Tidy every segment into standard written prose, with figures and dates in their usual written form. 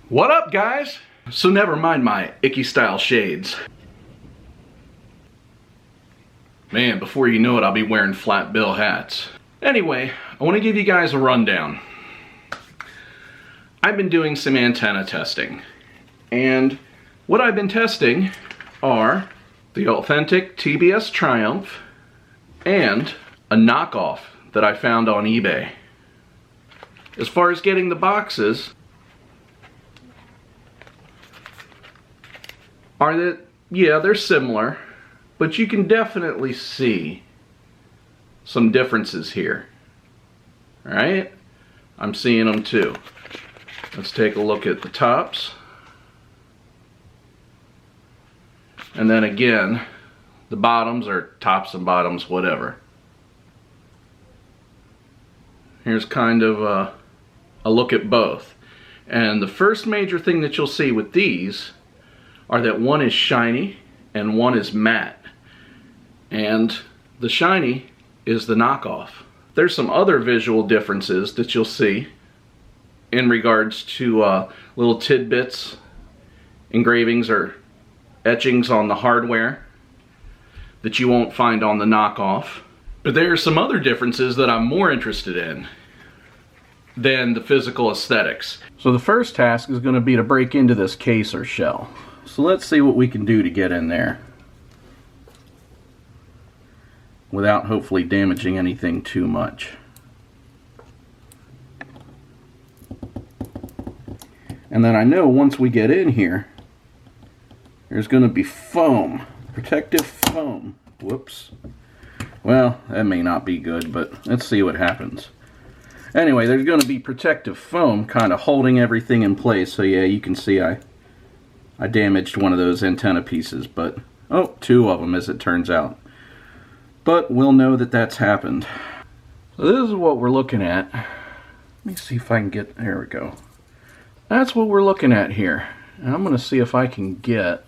What up, guys? So never mind my icky style shades. Man, before you know it, I'll be wearing flat bill hats. Anyway, I want to give you guys a rundown. I've been doing some antenna testing, and what I've been testing are the Authentic TBS Triumph and a knockoff that I found on eBay. As far as getting the boxes, they're similar, but you can definitely see some differences here. Alright? I'm seeing them too. Let's take a look at the tops. And then again, the bottoms, or tops and bottoms, whatever. Here's kind of a look at both. And the first major thing that you'll see with these are that one is shiny and one is matte. And the shiny is the knockoff. There's some other visual differences that you'll see in regards to little tidbits, engravings, or etchings on the hardware that you won't find on the knockoff. But there are some other differences that I'm more interested in than the physical aesthetics. So the first task is going to be to break into this case or shell. So let's see what we can do to get in there without hopefully damaging anything too much. And then I know once we get in here, there's going to be foam, protective foam. Whoops. Well, that may not be good, but let's see what happens. Anyway, there's going to be protective foam kind of holding everything in place. So yeah, you can see I damaged one of those antenna pieces, but two of them as it turns out. But we'll know that that's happened. So this is what we're looking at. Let me see if I can get, there we go. That's what we're looking at here. And I'm going to see if I can get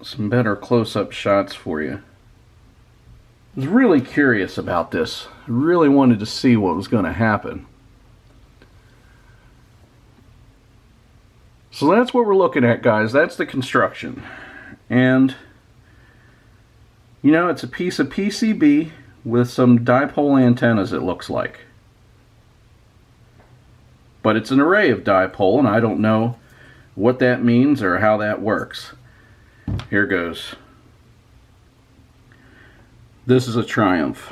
some better close-up shots for you. I was really curious about this. I really wanted to see what was going to happen. So that's what we're looking at, guys. That's the construction. And, you know, it's a piece of PCB with some dipole antennas, it looks like. But it's an array of dipole, and I don't know what that means or how that works. Here goes. This is a Triumph.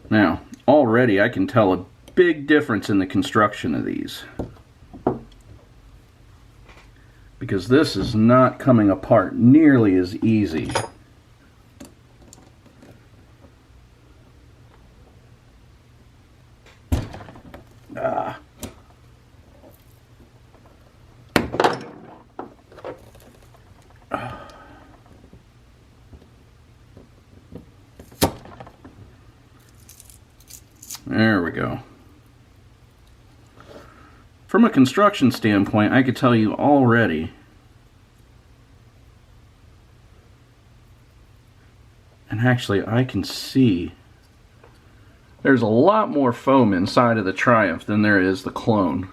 Now, already I can tell a big difference in the construction of these, because this is not coming apart nearly as easy. There we go. From a construction standpoint, I could tell you already, and actually I can see there's a lot more foam inside of the Triumph than there is the clone.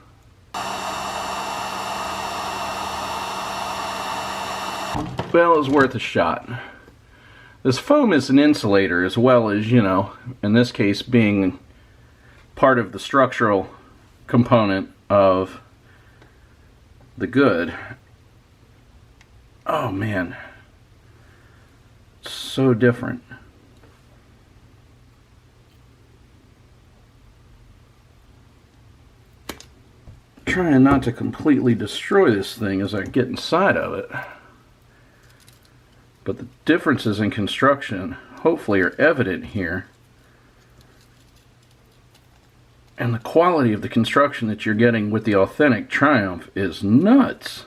Well, it was worth a shot. This foam is an insulator as well as, you know, in this case being part of the structural component of the good. Oh man, so different. Trying not to completely destroy this thing as I get inside of it. But the differences in construction hopefully are evident here. And the quality of the construction that you're getting with the Authentic Triumph is nuts.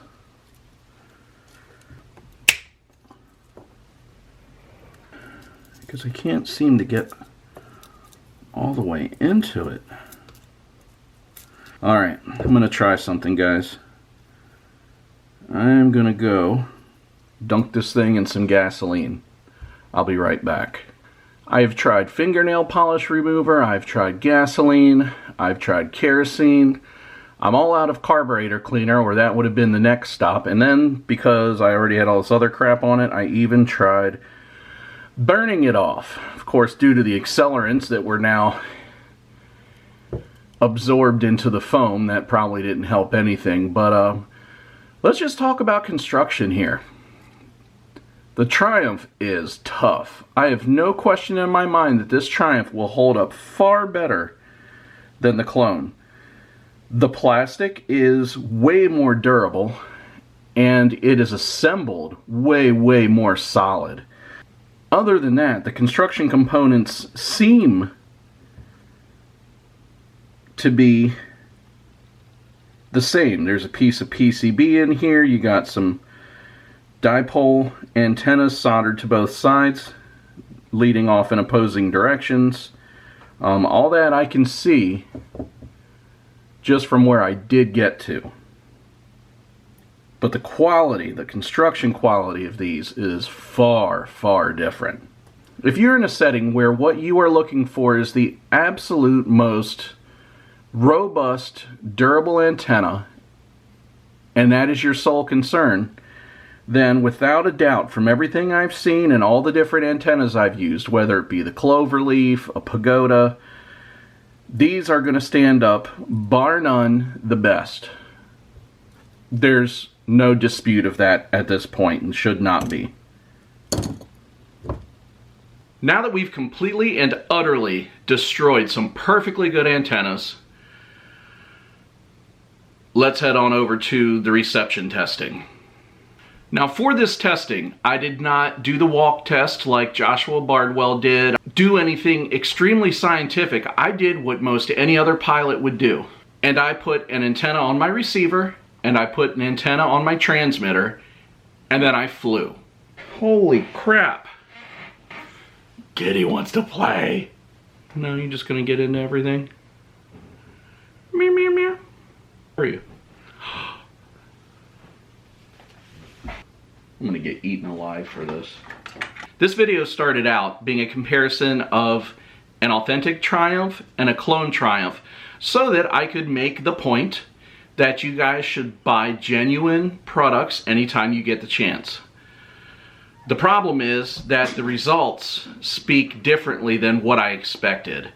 Because I can't seem to get all the way into it. Alright, I'm going to try something, guys. I'm going to go dunk this thing in some gasoline. I'll be right back. I've tried fingernail polish remover, I've tried gasoline, I've tried kerosene. I'm all out of carburetor cleaner, or that would have been the next stop. And then, because I already had all this other crap on it, I even tried burning it off. Of course, due to the accelerants that were now absorbed into the foam, that probably didn't help anything. But let's just talk about construction here. The Triumph is tough. I have no question in my mind that this Triumph will hold up far better than the clone. The plastic is way more durable, and it is assembled way more solid. Other than that, the construction components seem to be the same. There's a piece of PCB in here. You got some dipole antennas soldered to both sides, leading off in opposing directions. All that I can see just from where I did get to. But the quality, the construction quality of these is far different. If you're in a setting where what you are looking for is the absolute most robust, durable antenna, and that is your sole concern, then without a doubt, from everything I've seen and all the different antennas I've used, whether it be the Cloverleaf, a Pagoda, these are going to stand up, bar none, the best. There's no dispute of that at this point, and should not be. Now that we've completely and utterly destroyed some perfectly good antennas, let's head on over to the reception testing. Now for this testing, I did not do the walk test like Joshua Bardwell did, do anything extremely scientific. I did what most any other pilot would do. And I put an antenna on my receiver, and I put an antenna on my transmitter, and then I flew. Holy crap. Giddy wants to play. No, you're just gonna get into everything? Meow, meow, meow. Where are you? I'm gonna get eaten alive for this. This video started out being a comparison of an Authentic Triumph and a clone Triumph, so that I could make the point that you guys should buy genuine products anytime you get the chance. The problem is that the results speak differently than what I expected,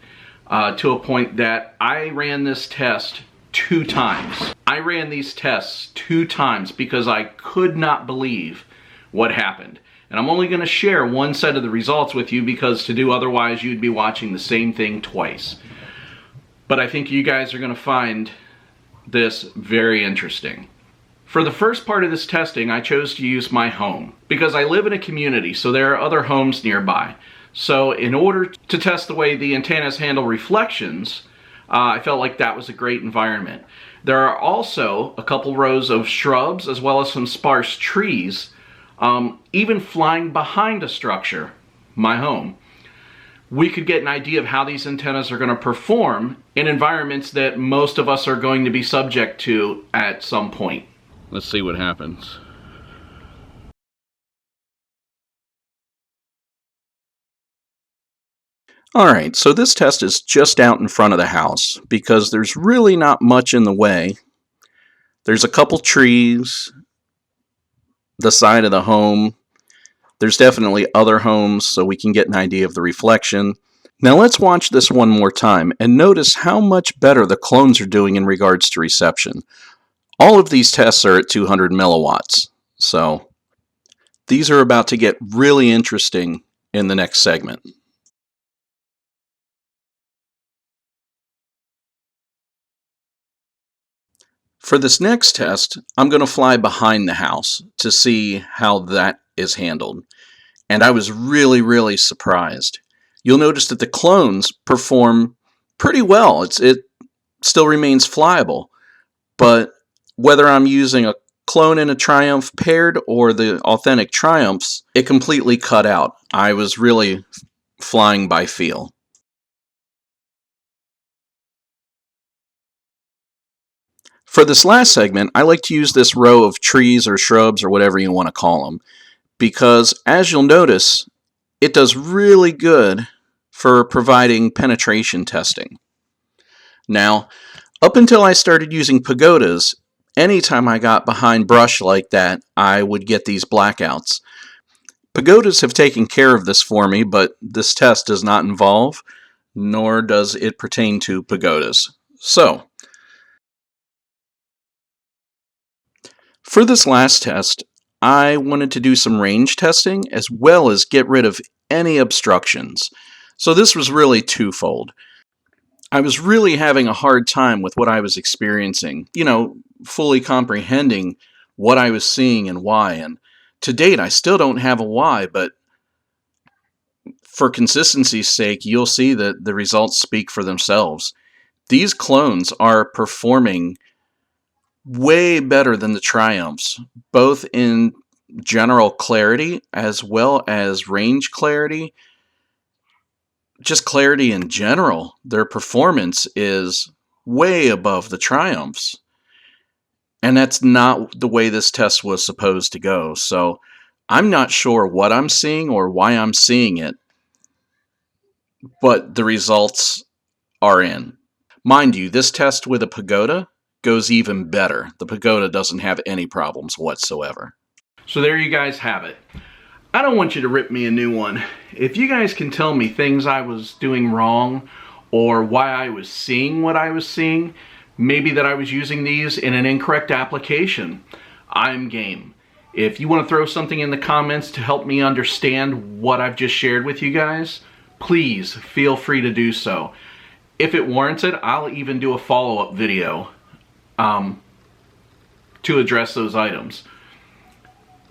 to a point that I ran this test 2 times. I ran these tests 2 times because I could not believe what happened. And I'm only going to share one set of the results with you, because to do otherwise you'd be watching the same thing twice. But I think you guys are going to find this very interesting. For the first part of this testing, I chose to use my home because I live in a community, so there are other homes nearby. So in order to test the way the antennas handle reflections, I felt like that was a great environment. There are also a couple rows of shrubs as well as some sparse trees, even flying behind a structure, my home. We could get an idea of how these antennas are going to perform in environments that most of us are going to be subject to at some point. Let's see what happens. Alright, so this test is just out in front of the house because there's really not much in the way. There's a couple trees, the side of the home. There's definitely other homes, so we can get an idea of the reflection. Now let's watch this one more time and notice how much better the clones are doing in regards to reception. All of these tests are at 200 milliwatts, so these are about to get really interesting in the next segment. For this next test, I'm going to fly behind the house to see how that is handled. And I was really surprised. You'll notice that the clones perform pretty well. It still remains flyable. But whether I'm using a clone and a Triumph paired or the Authentic Triumphs, it completely cut out. I was really flying by feel. For this last segment, I like to use this row of trees or shrubs or whatever you want to call them, because as you'll notice, it does really good for providing penetration testing. Now, up until I started using pagodas, anytime I got behind brush like that, I would get these blackouts. Pagodas have taken care of this for me, but this test does not involve, nor does it pertain to pagodas. So, for this last test, I wanted to do some range testing as well as get rid of any obstructions. So this was really twofold. I was really having a hard time with what I was experiencing, fully comprehending what I was seeing and why. And to date, I still don't have a why, but for consistency's sake, you'll see that the results speak for themselves. These clones are performing way better than the Triumphs, both in general clarity as well as range clarity. Just clarity in general, their performance is way above the Triumphs. And that's not the way this test was supposed to go. So I'm not sure what I'm seeing or why I'm seeing it, but the results are in. Mind you, this test with a pagoda goes even better. The pagoda doesn't have any problems whatsoever. So there you guys have it. I don't want you to rip me a new one. If you guys can tell me things I was doing wrong or why I was seeing what I was seeing, maybe that I was using these in an incorrect application, I'm game. If you want to throw something in the comments to help me understand what I've just shared with you guys, please feel free to do so. If it warrants it, I'll even do a follow-up video to address those items.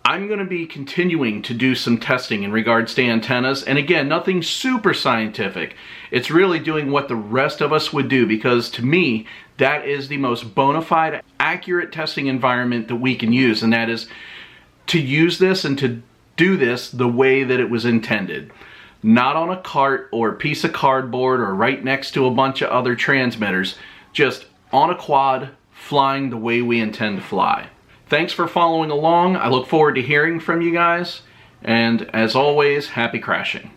I'm going to be continuing to do some testing in regards to antennas, and again, nothing super scientific. It's really doing what the rest of us would do, because to me, that is the most bona fide, accurate testing environment that we can use, and that is to use this and to do this the way that it was intended. Not on a cart or a piece of cardboard or right next to a bunch of other transmitters, just on a quad, flying the way we intend to fly. Thanks for following along. I look forward to hearing from you guys, and as always, happy crashing.